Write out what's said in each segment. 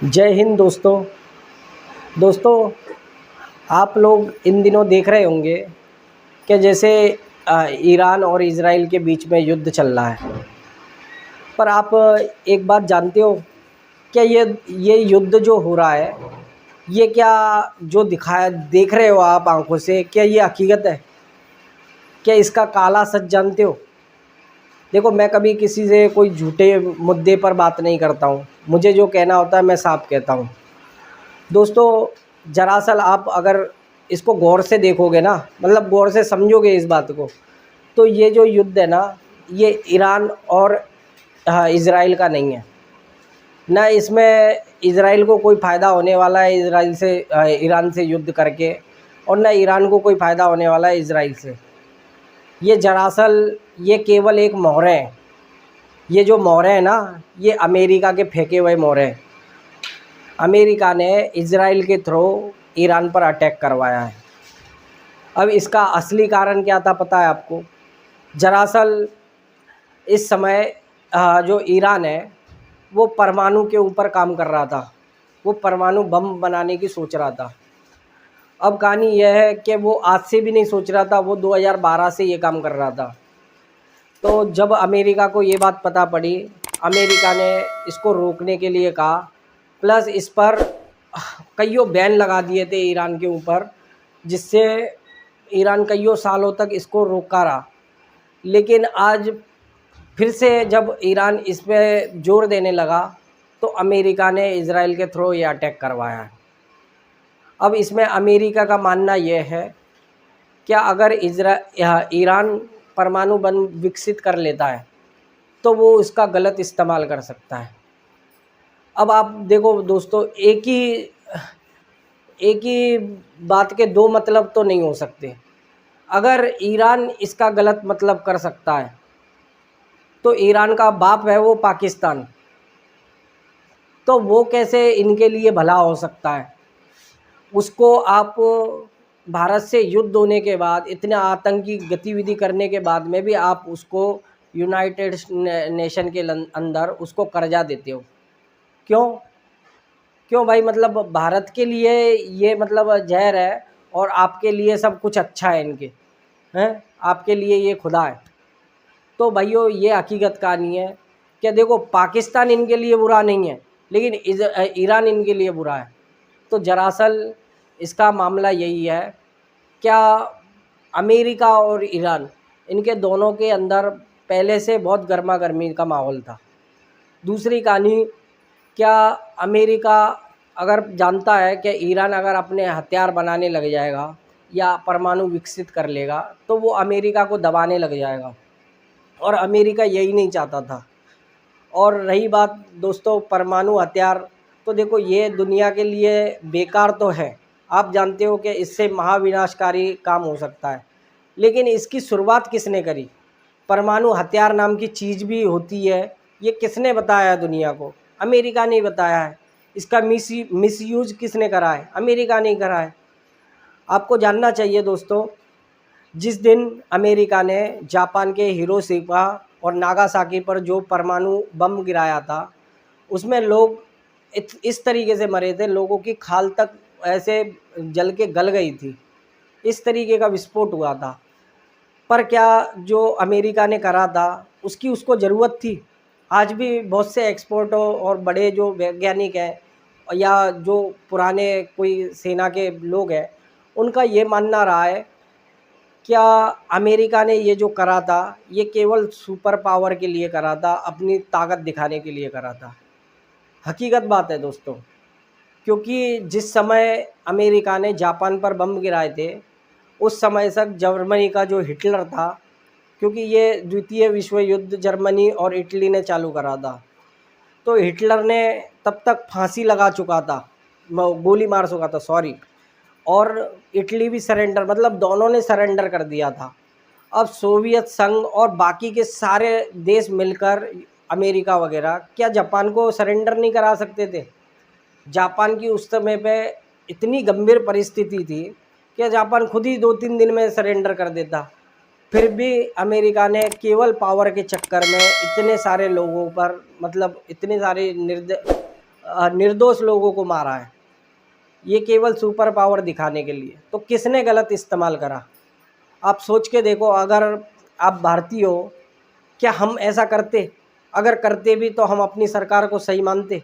जय हिंद दोस्तों। दोस्तों, आप लोग इन दिनों देख रहे होंगे कि जैसे ईरान और इज़राइल के बीच में युद्ध चल रहा है। पर आप एक बात जानते हो क्या? ये युद्ध जो हो रहा है, ये क्या जो दिखाया देख रहे हो आप आंखों से, क्या ये हकीकत है? क्या इसका काला सच जानते हो? देखो, मैं कभी किसी से कोई झूठे मुद्दे पर बात नहीं करता हूँ। मुझे जो कहना होता है मैं साफ कहता हूँ। दोस्तों, दरअसल आप अगर इसको गौर से देखोगे ना, मतलब गौर से समझोगे इस बात को, तो ये जो युद्ध है ना, ये ईरान और इज़राइल का नहीं है। ना इसमें इज़राइल को कोई फ़ायदा होने वाला है इज़राइल से ईरान से युद्ध करके, और ना ईरान को कोई फ़ायदा होने वाला है इज़राइल से। ये दरअसल ये केवल एक मोहरे हैं। ये जो मोहरे हैं ना, ये अमेरिका के फेंके हुए मोहरे हैं। अमेरिका ने इज़राइल के थ्रू ईरान पर अटैक करवाया है। अब इसका असली कारण क्या था पता है आपको? दरअसल इस समय जो ईरान है वो परमाणु के ऊपर काम कर रहा था। वो परमाणु बम बनाने की सोच रहा था। अब कहानी यह है कि वो आज से भी नहीं सोच रहा था, वो 2012 से ये काम कर रहा था। तो जब अमेरिका को ये बात पता पड़ी, अमेरिका ने इसको रोकने के लिए कहा, प्लस इस पर कईयों बैन लगा दिए थे ईरान के ऊपर, जिससे ईरान कईयों सालों तक इसको रोका रहा। लेकिन आज फिर से जब ईरान इस पे जोर देने लगा, तो अमेरिका ने इज़राइल के थ्रू ये अटैक करवाया है। अब इसमें अमेरिका का मानना यह है, क्या अगर ईरान परमाणु बम विकसित कर लेता है तो वो उसका गलत इस्तेमाल कर सकता है। अब आप देखो दोस्तों, एक ही बात के दो मतलब तो नहीं हो सकते। अगर ईरान इसका गलत मतलब कर सकता है, तो ईरान का बाप है वो पाकिस्तान, तो वो कैसे इनके लिए भला हो सकता है? उसको आप भारत से युद्ध होने के बाद, इतने आतंकी गतिविधि करने के बाद में भी आप उसको यूनाइटेड नेशन के अंदर उसको कर्जा देते हो। क्यों? क्यों भाई? मतलब भारत के लिए ये मतलब जहर है और आपके लिए सब कुछ अच्छा है इनके, हैं? आपके लिए ये खुदा है। तो भाइयों, ये हकीकत कहानी है कि देखो, पाकिस्तान इनके लिए बुरा नहीं है, लेकिन ईरान इनके लिए बुरा है। तो दरअसल इसका मामला यही है, क्या अमेरिका और ईरान, इनके दोनों के अंदर पहले से बहुत गर्मा गर्मी का माहौल था। दूसरी कहानी, क्या अमेरिका अगर जानता है कि ईरान अगर अपने हथियार बनाने लग जाएगा या परमाणु विकसित कर लेगा, तो वो अमेरिका को दबाने लग जाएगा, और अमेरिका यही नहीं चाहता था। और रही बात दोस्तों परमाणु हथियार, तो देखो, ये दुनिया के लिए बेकार तो है। आप जानते हो कि इससे महाविनाशकारी काम हो सकता है, लेकिन इसकी शुरुआत किसने करी? परमाणु हथियार नाम की चीज़ भी होती है, ये किसने बताया है दुनिया को? अमेरिका ने बताया है। इसका मिसयूज किसने करा है? अमेरिका ने करा है। आपको जानना चाहिए दोस्तों, जिस दिन अमेरिका ने जापान के हिरोशिमा और नागासाकी पर जो परमाणु बम गिराया था, उसमें लोग इस तरीके से मरे थे, लोगों की खाल तक ऐसे जल के गल गई थी। इस तरीके का विस्फोट हुआ था। पर क्या जो अमेरिका ने करा था उसकी उसको ज़रूरत थी? आज भी बहुत से एक्सपर्टों और बड़े जो वैज्ञानिक हैं या जो पुराने कोई सेना के लोग हैं, उनका ये मानना रहा है, क्या अमेरिका ने ये जो करा था ये केवल सुपर पावर के लिए करा था, अपनी ताकत दिखाने के लिए करा था। हकीकत बात है दोस्तों, क्योंकि जिस समय अमेरिका ने जापान पर बम गिराए थे, उस समय तक जर्मनी का जो हिटलर था, क्योंकि ये द्वितीय विश्व युद्ध जर्मनी और इटली ने चालू करा था, तो हिटलर ने तब तक फांसी लगा चुका था, गोली मार चुका था, सॉरी। और इटली भी सरेंडर, मतलब दोनों ने सरेंडर कर दिया था। अब सोवियत संघ और बाकी के सारे देश मिलकर, अमेरिका वगैरह, क्या जापान को सरेंडर नहीं करा सकते थे? जापान की उस समय पे इतनी गंभीर परिस्थिति थी कि जापान खुद ही 2-3 दिन में सरेंडर कर देता। फिर भी अमेरिका ने केवल पावर के चक्कर में इतने सारे लोगों पर, मतलब इतने सारे निर्दोष लोगों को मारा है, ये केवल सुपर पावर दिखाने के लिए। तो किसने गलत इस्तेमाल करा? आप सोच के देखो, अगर आप भारतीय हो, क्या हम ऐसा करते? अगर करते भी तो हम अपनी सरकार को सही मानते?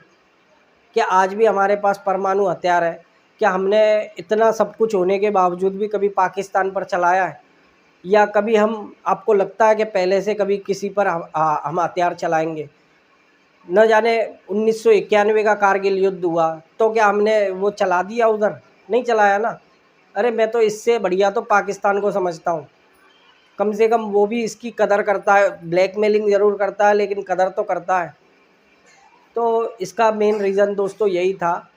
क्या आज भी हमारे पास परमाणु हथियार है? क्या हमने इतना सब कुछ होने के बावजूद भी कभी पाकिस्तान पर चलाया है? या कभी हम, आपको लगता है कि पहले से कभी किसी पर हम हथियार चलाएंगे? न जाने 1991 का कारगिल युद्ध हुआ तो क्या हमने वो चला दिया उधर? नहीं चलाया ना। अरे मैं तो इससे बढ़िया तो पाकिस्तान को समझता हूँ। कम से कम वो भी इसकी कदर करता है, ब्लैकमेलिंग ज़रूर करता है लेकिन कदर तो करता है। तो इसका मेन रीज़न दोस्तों यही था,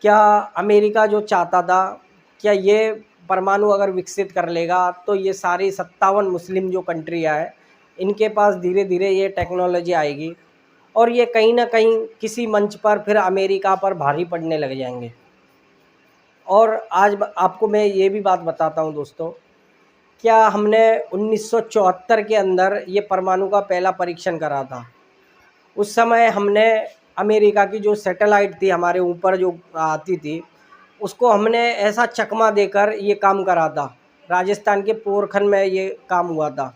क्या अमेरिका जो चाहता था, क्या ये परमाणु अगर विकसित कर लेगा तो ये सारी 57 मुस्लिम जो कंट्रियाँ हैं, इनके पास धीरे धीरे ये टेक्नोलॉजी आएगी और ये कहीं ना कहीं किसी मंच पर फिर अमेरिका पर भारी पड़ने लग जाएंगे। और आज आपको मैं ये भी बात बताता हूँ दोस्तों, क्या हमने 1974 के अंदर ये परमाणु का पहला परीक्षण करा था। उस समय हमने अमेरिका की जो सैटेलाइट थी हमारे ऊपर जो आती थी, उसको हमने ऐसा चकमा देकर ये काम करा था। राजस्थान के पोरखन में ये काम हुआ था।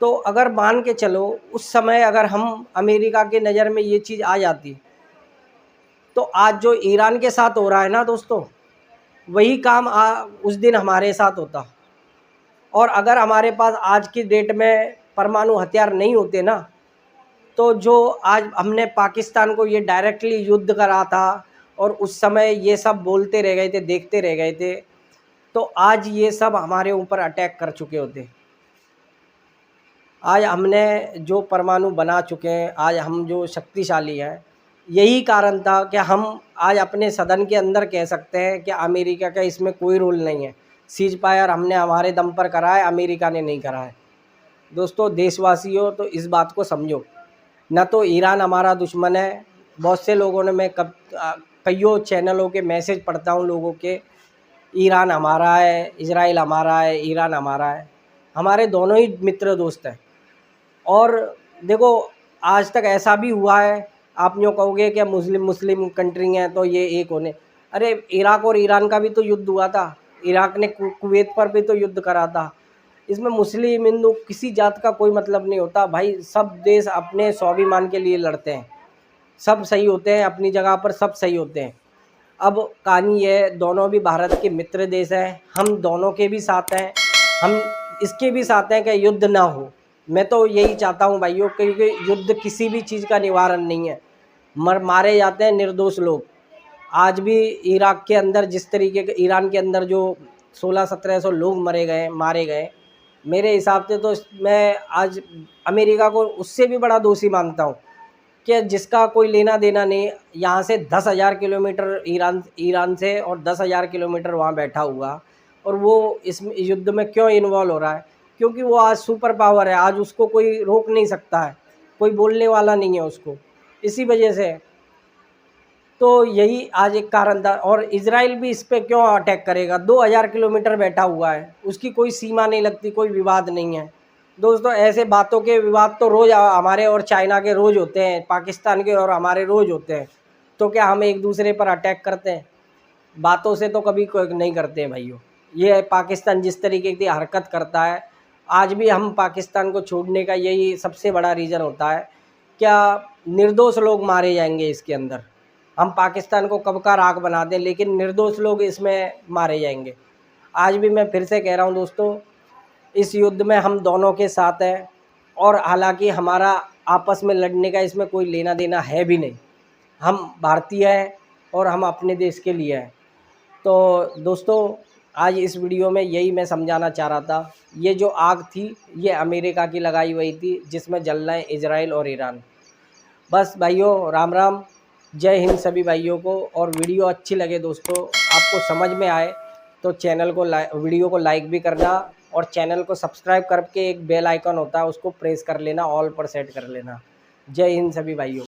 तो अगर मान के चलो उस समय अगर हम अमेरिका के नज़र में ये चीज़ आ जाती, तो आज जो ईरान के साथ हो रहा है ना दोस्तों, वही काम उस दिन हमारे साथ होता। और अगर हमारे पास आज की डेट में परमाणु हथियार नहीं होते ना, तो जो आज हमने पाकिस्तान को ये डायरेक्टली युद्ध करा था और उस समय ये सब बोलते रह गए थे, देखते रह गए थे, तो आज ये सब हमारे ऊपर अटैक कर चुके होते। आज हमने जो परमाणु बना चुके हैं, आज हम जो शक्तिशाली हैं, यही कारण था कि हम आज अपने सदन के अंदर कह सकते हैं कि अमेरिका का इसमें कोई रोल नहीं है। सीज फायर हमने हमारे दम पर करा है, अमेरिका ने नहीं करा है। दोस्तों देशवासियों, तो इस बात को समझो, ना तो ईरान हमारा दुश्मन है। बहुत से लोगों ने, मैं कईयों चैनलों के मैसेज पढ़ता हूँ लोगों के, ईरान हमारा है, इजराइल हमारा है, ईरान हमारा है। हमारे दोनों ही मित्र दोस्त हैं। और देखो आज तक ऐसा भी हुआ है, आप यूँ कहोगे कि मुस्लिम कंट्री हैं तो ये एक होने, अरे इराक और ईरान का भी तो युद्ध हुआ था। इराक ने कुवैत पर भी तो युद्ध करा था। इसमें मुस्लिम हिंदू किसी जात का कोई मतलब नहीं होता भाई। सब देश अपने स्वाभिमान के लिए लड़ते हैं, सब सही होते हैं अपनी जगह पर, सब सही होते हैं। अब कहानी है, दोनों भी भारत के मित्र देश हैं, हम दोनों के भी साथ हैं, हम इसके भी साथ हैं कि युद्ध ना हो। मैं तो यही चाहता हूँ भाइयों, क्योंकि युद्ध किसी भी चीज़ का निवारण नहीं है। मारे जाते हैं निर्दोष लोग। आज भी इराक के अंदर जिस तरीके के, ईरान के अंदर जो 1600-1700 लोग मारे गए, मेरे हिसाब से तो मैं आज अमेरिका को उससे भी बड़ा दोषी मानता हूँ कि जिसका कोई लेना देना नहीं। यहाँ से 10,000 किलोमीटर ईरान से और 10,000 किलोमीटर वहाँ बैठा हुआ, और वो इस युद्ध में क्यों इन्वॉल्व हो रहा है? क्योंकि वो आज सुपर पावर है, आज उसको कोई रोक नहीं सकता है, कोई बोलने वाला नहीं है उसको, इसी वजह से। तो यही आज एक कारण था। और इजराइल भी इस पे क्यों अटैक करेगा? 2000 किलोमीटर बैठा हुआ है, उसकी कोई सीमा नहीं लगती, कोई विवाद नहीं है। दोस्तों ऐसे बातों के विवाद तो रोज़ हमारे और चाइना के रोज़ होते हैं, पाकिस्तान के और हमारे रोज़ होते हैं। तो क्या हम एक दूसरे पर अटैक करते हैं? बातों से तो कभी कोई नहीं करते हैं भाइयों। ये पाकिस्तान जिस तरीके की हरकत करता है, आज भी हम पाकिस्तान को छोड़ने का यही सबसे बड़ा रीज़न होता है। क्या निर्दोष लोग मारे जाएंगे इसके अंदर? हम पाकिस्तान को कब का राख बना दें, लेकिन निर्दोष लोग इसमें मारे जाएंगे। आज भी मैं फिर से कह रहा हूँ दोस्तों, इस युद्ध में हम दोनों के साथ हैं। और हालांकि हमारा आपस में लड़ने का इसमें कोई लेना देना है भी नहीं। हम भारतीय हैं और हम अपने देश के लिए हैं। तो दोस्तों आज इस वीडियो में यही मैं समझाना चाह रहा था। ये जो आग थी ये अमेरिका की लगाई हुई थी, जिसमें जल रहे हैं इजराइल और ईरान। बस भाइयों, राम राम, जय हिंद सभी भाइयों को। और वीडियो अच्छी लगे दोस्तों, आपको समझ में आए, तो चैनल को वीडियो को लाइक भी करना, और चैनल को सब्सक्राइब करके एक बेल आइकन होता है उसको प्रेस कर लेना, ऑल पर सेट कर लेना। जय हिंद सभी भाइयों।